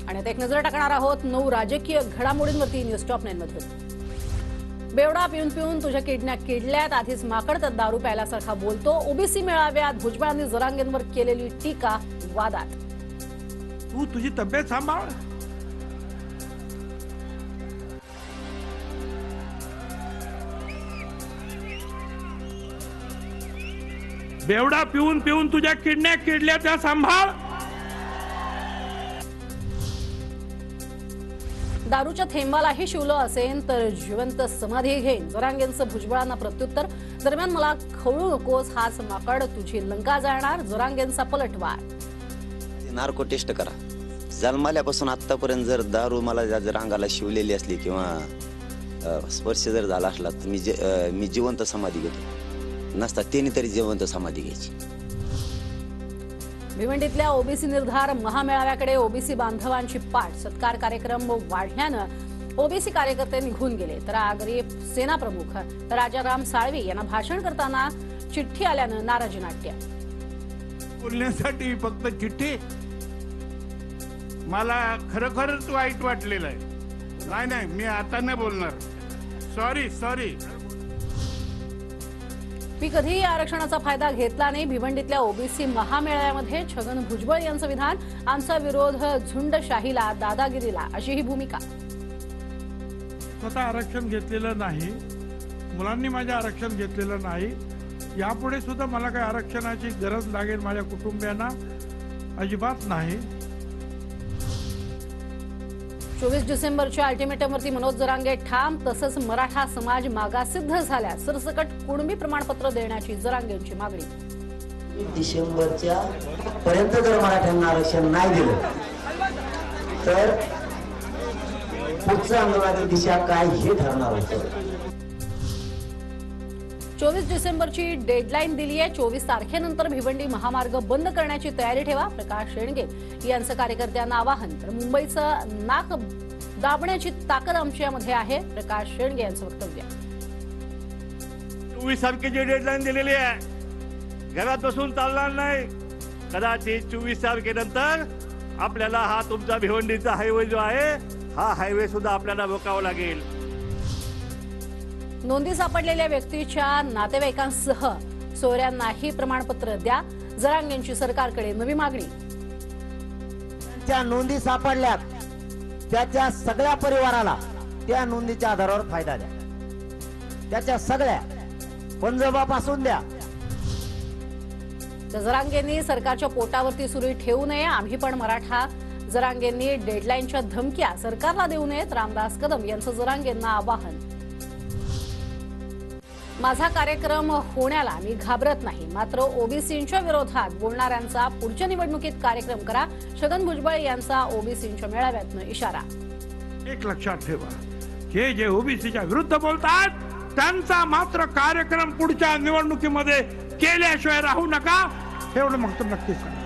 आणि आता एक नजर टाकणार आहोत 9 राजकीय घडामोडींवरती न्यूज टॉप 9 मधून। बेवडा पिऊन पिऊन तुझ्या किडण्या किडल्यात, आधीच माकड तर दारू प्यायल्यासारखा बोलतो। ओबीसी मेळाव्यात भुजबळांनी जरांगेंवर केलेली टीका वादात। तू तुझी तब्येत सांभाळ। बेवडा पिऊन पिऊन तुझ्या किडण्या किडल्या त्या सांभाळ। दारूच्या थेंबालाही शिवलं असेल तर जिवंत समाधी घेईन, जरांगेंचं भुजबळांना प्रत्युत्तर। दरम्यान मला खवळू नकोस, हाच माकड तुझी लंका जाळणार, जरांगेंचा पलटवार। नार्को टेस्ट करा, जन्मल्यापासून आतापर्यंत जर दारू मला जर अंगाला शिवलेली असली किंवा स्पर्श जर झाला असला तर मी जिवंत समाधी घेतो, नसता त्यांनी तरी जिवंत समाधी घ्यायची। भिवंडीतल्या ओबीसी निर्धार महामेळाव्याकडे ओबीसी बांधवांची पाठ। सत्कार कार्यक्रम वाढल्यानं ओबीसी कार्यकर्ते निघून गेले, तर आगरी सेना प्रमुख राजाराम साळवी यांना भाषण करताना चिठ्ठी आल्यानं नाराजी नाट्य। बोलण्यासाठी फक्त चिठ्ठी, मला खरोखरच वाईट वाटलेलं आहे। नाही मी आता नाही बोलणार, सॉरी। मी कधीही आरक्षणाचा फायदा घेतला नाही। भिवंडीतल्या ओबीसी महामेळाव्यामध्ये छगन भुजबळ यांचं विधान, आमचा विरोध झुंडशाहीला दादागिरीला, अशी ही भूमिका। स्वतः आरक्षण घेतलेलं नाही, मुलांनी माझ्या आरक्षण घेतलेलं नाही, यापुढे सुद्धा मला काही आरक्षणाची गरज लागेल माझ्या कुटुंबियांना अजिबात नाही। 24 डिसेंबरच्या अल्टिमेटमवरती मनोज जरांगे ठाम, तसंच मराठा समाज मागासिद्ध झाल्यास सरसकट कुणबी प्रमाणपत्र देण्याची जरांगेंची मागणी। डिसेंबरच्या पर्यंत जर मराठ्यांना आरक्षण नाही दिलं तर पुढचं आंदोलनाची दिशा काय हे ठरणार होतं। 24 डिसेंबरची डेडलाईन दिली आहे। 24 तारखेनंतर भिवंडी महामार्ग बंद करण्याची तयारी ठेवा, प्रकाश शेंडगे यांचं कार्यकर्त्यांना आवाहन। तर मुंबईचं नाक दाबण्याची ताकद आमच्यामध्ये आहे, प्रकाश शेंडगे यांचं वक्तव्य। 24 तारखेची डेडलाईन दिलेली आहे, घरात बसून चालणार नाही। कदाचित 24 तारखेनंतर आपल्याला हा तुमचा भिवंडीचा हायवे जो आहे, हा हायवे सुद्धा आपल्याला रोकावा लागेल। नोंदी सापडलेल्या व्यक्तीच्या नातेवाईकांसह सोयऱ्यांनाही प्रमाणपत्र द्या, जरांगेंची सरकारकडे नवी मागणी। त्या नोंदी सापडल्यात त्याच्या सगळ्या परिवाराला त्या नोंदीच्या आधारावर फायदा द्या, त्याच्या सगळ्या पंजोबापासून द्या। जरांगेंनी सरकारच्या पोटावरती सुरी ठेवू नये, आम्ही पण मराठा। जरांगेंनी डेडलाईनच्या धमक्या सरकारला देऊ नयेत, रामदास कदम यांचं जरांगेंना आवाहन। माझा कार्यक्रम होण्याला मी घाबरत नाही, मात्र ओबीसींच्या विरोधात बोलणाऱ्यांचा पुढच्या निवडणुकीत कार्यक्रम करा, छगन भुजबळ यांचा ओबीसींच्या मेळाव्यातनं इशारा। एक लक्षात ठेवा, हे जे ओबीसीच्या विरुद्ध बोलतात त्यांचा मात्र कार्यक्रम पुढच्या निवडणुकीमध्ये केल्याशिवाय राहू नका, एवढं मग नक्कीच सांगा।